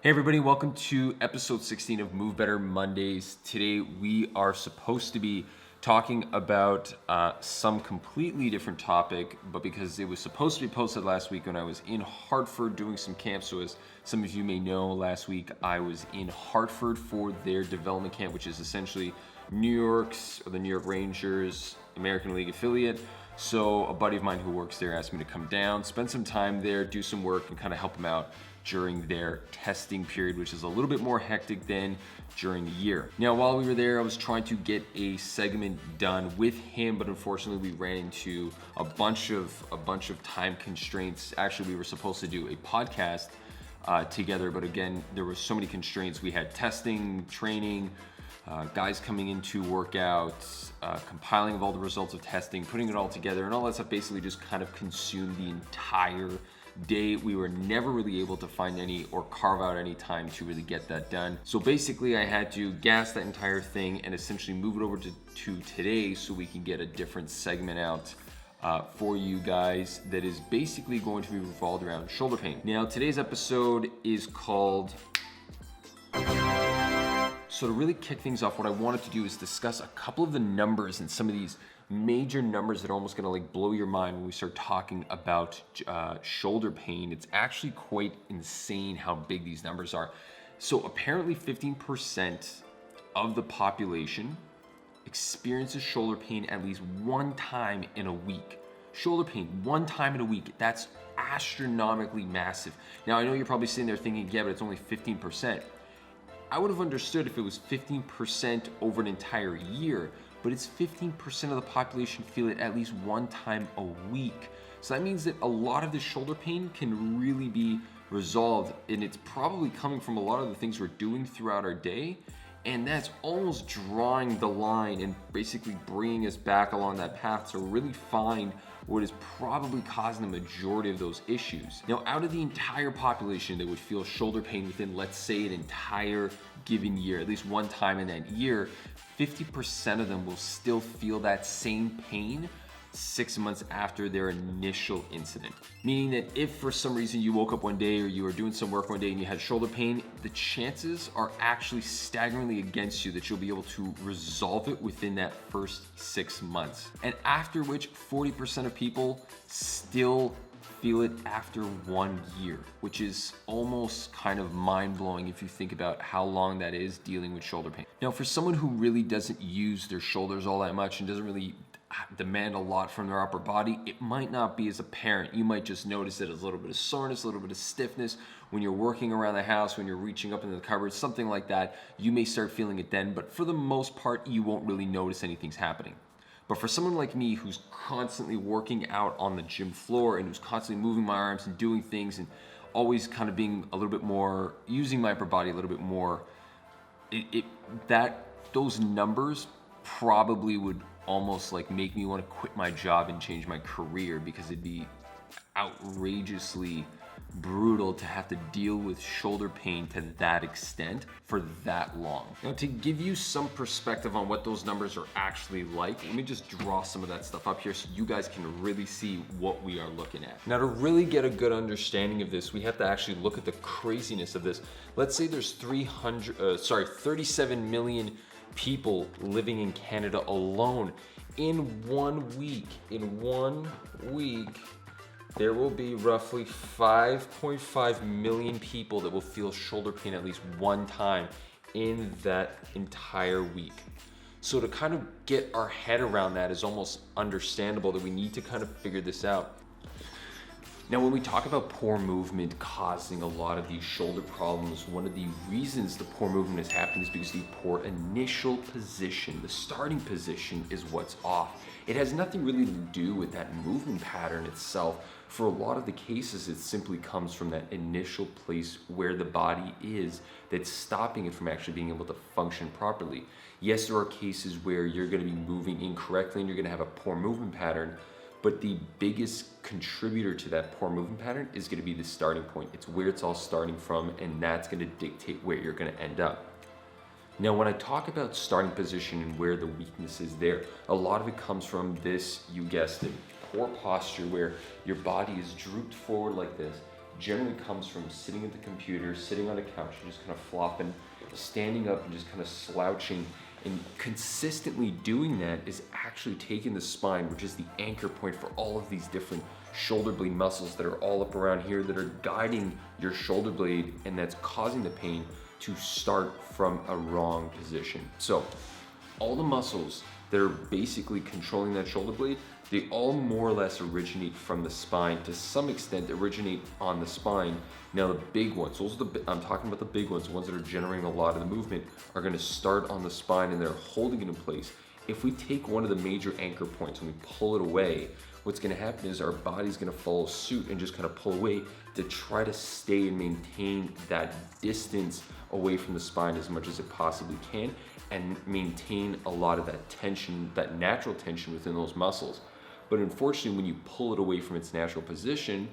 Hey everybody, welcome to episode 16 of Move Better Mondays. Today we are supposed to be talking about some completely different topic, but because it was supposed to be posted last week when I was in Hartford doing some camps, so as some of you may know, last week I was in Hartford for their development camp, which is essentially New York's or the New York Rangers American League affiliate. So a buddy of mine who works there asked me to come down, spend some time there, do some work, and kind of help him out during their testing period, which is a little bit more hectic than during the year. Now, while we were there, I was trying to get a segment done with him, but unfortunately we ran into a bunch of time constraints. Actually, we were supposed to do a podcast together, but again, there were so many constraints. We had testing, training, guys coming in to work out, compiling of all the results of testing, putting it all together, and all that stuff basically just kind of consumed the entire day. We were never really able to find any or carve out any time to really get that done. So basically I had to gas that entire thing and essentially move it over to today so we can get a different segment out for you guys that is basically going to be revolved around shoulder pain. Now today's episode is called... So to really kick things off, what I wanted to do is discuss a couple of the numbers and some of these major numbers that are almost gonna blow your mind when we start talking about shoulder pain. It's actually quite insane how big these numbers are. So apparently 15% of the population experiences shoulder pain at least one time in a week. Shoulder pain one time in a week, that's astronomically massive. Now I know you're probably sitting there thinking, yeah, but it's only 15%. I would have understood if it was 15% over an entire year, but it's 15% of the population feel it at least one time a week. So that means that a lot of the shoulder pain can really be resolved, and it's probably coming from a lot of the things we're doing throughout our day, and that's almost drawing the line and basically bringing us back along that path to really find what is probably causing the majority of those issues. Now, out of the entire population that would feel shoulder pain within, let's say, an entire given year, at least one time in that year, 50% of them will still feel that same pain 6 months after their initial incident. Meaning that if for some reason you woke up one day or you were doing some work one day and you had shoulder pain, the chances are actually staggeringly against you that you'll be able to resolve it within that first 6 months. And after which 40% of people still feel it after 1 year, which is almost kind of mind-blowing if you think about how long that is dealing with shoulder pain. Now, for someone who really doesn't use their shoulders all that much and doesn't really demand a lot from their upper body, it might not be as apparent. You might just notice that there's a little bit of soreness, a little bit of stiffness when you're working around the house, when you're reaching up into the cupboards, something like that. You may start feeling it then, but for the most part, you won't really notice anything's happening. But for someone like me who's constantly working out on the gym floor and who's constantly moving my arms and doing things and always kind of being a little bit more, using my upper body a little bit more, those numbers probably would almost make me want to quit my job and change my career, because it'd be outrageously brutal to have to deal with shoulder pain to that extent for that long. Now, to give you some perspective on what those numbers are actually like, let me just draw some of that stuff up here so you guys can really see what we are looking at. Now, to really get a good understanding of this, we have to actually look at the craziness of this. Let's say there's 37 million people living in Canada alone. In 1 week, there will be roughly 5.5 million people that will feel shoulder pain at least one time in that entire week. So to kind of get our head around that is almost understandable that we need to kind of figure this out. Now, when we talk about poor movement causing a lot of these shoulder problems, one of the reasons the poor movement is happening is because the poor initial position, the starting position, is what's off. It has nothing really to do with that movement pattern itself. For a lot of the cases, it simply comes from that initial place where the body is that's stopping it from actually being able to function properly. Yes, there are cases where you're going to be moving incorrectly and you're going to have a poor movement pattern, but the biggest contributor to that poor movement pattern is going to be the starting point. It's where it's all starting from, and that's going to dictate where you're going to end up. Now, when I talk about starting position and where the weakness is there, a lot of it comes from this, you guessed it, poor posture where your body is drooped forward like this generally comes from sitting at the computer, sitting on a couch, and just kind of flopping, standing up and just kind of slouching. And consistently doing that is actually taking the spine, which is the anchor point for all of these different shoulder blade muscles that are all up around here that are guiding your shoulder blade, and that's causing the pain to start from a wrong position. So all the muscles that are basically controlling that shoulder blade, they all more or less originate from the spine, to some extent originate on the spine. Now the big ones, I'm talking about the big ones, the ones that are generating a lot of the movement, are gonna start on the spine and they're holding it in place. If we take one of the major anchor points and we pull it away, what's gonna happen is our body's gonna follow suit and just kind of pull away to try to stay and maintain that distance away from the spine as much as it possibly can, and maintain a lot of that tension, that natural tension within those muscles. But unfortunately, when you pull it away from its natural position,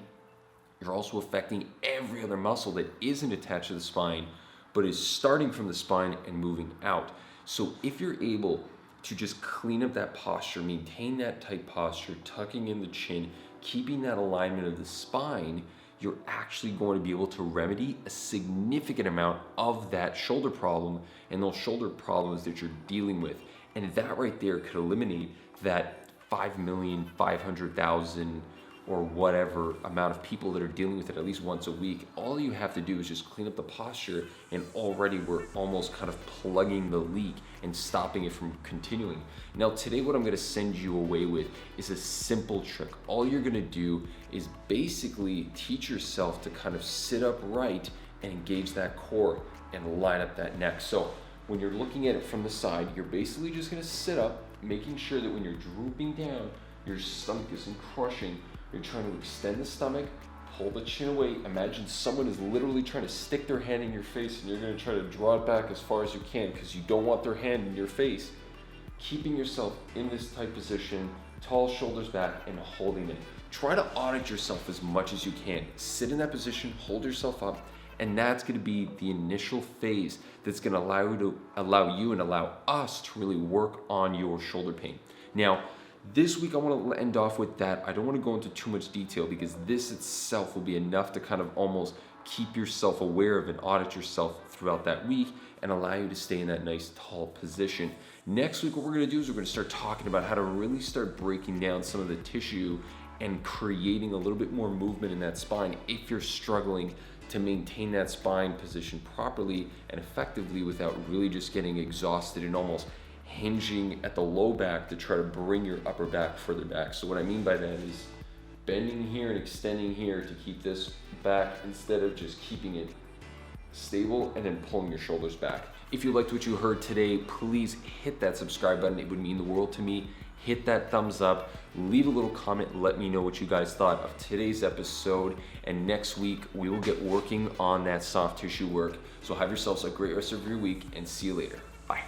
you're also affecting every other muscle that isn't attached to the spine, but is starting from the spine and moving out. So if you're able to just clean up that posture, maintain that tight posture, tucking in the chin, keeping that alignment of the spine, you're actually going to be able to remedy a significant amount of that shoulder problem and those shoulder problems that you're dealing with. And that right there could eliminate that 5,500,000 or whatever amount of people that are dealing with it at least once a week. All you have to do is just clean up the posture, and already we're almost kind of plugging the leak and stopping it from continuing. Now today, what I'm gonna send you away with is a simple trick. All you're gonna do is basically teach yourself to kind of sit upright and engage that core and line up that neck. So when you're looking at it from the side, you're basically just gonna sit up, making sure that when you're drooping down, your stomach isn't crushing. You're trying to extend the stomach, pull the chin away. Imagine someone is literally trying to stick their hand in your face, and you're gonna try to draw it back as far as you can because you don't want their hand in your face. Keeping yourself in this tight position, tall shoulders back, and holding it. Try to audit yourself as much as you can. Sit in that position, hold yourself up, and that's gonna be the initial phase that's gonna allow you and allow us to really work on your shoulder pain. Now, this week I want to end off with that. I don't want to go into too much detail because this itself will be enough to kind of almost keep yourself aware of and audit yourself throughout that week and allow you to stay in that nice tall position. Next week, what we're going to do is we're going to start talking about how to really start breaking down some of the tissue and creating a little bit more movement in that spine if you're struggling to maintain that spine position properly and effectively without really just getting exhausted and almost hinging at the low back to try to bring your upper back further back. So what I mean by that is bending here and extending here to keep this back instead of just keeping it stable and then pulling your shoulders back. If you liked what you heard today, please hit that subscribe button. It would mean the world to me. Hit that thumbs up, leave a little comment, let me know what you guys thought of today's episode. And next week, we will get working on that soft tissue work. So have yourselves a great rest of your week and see you later. Bye.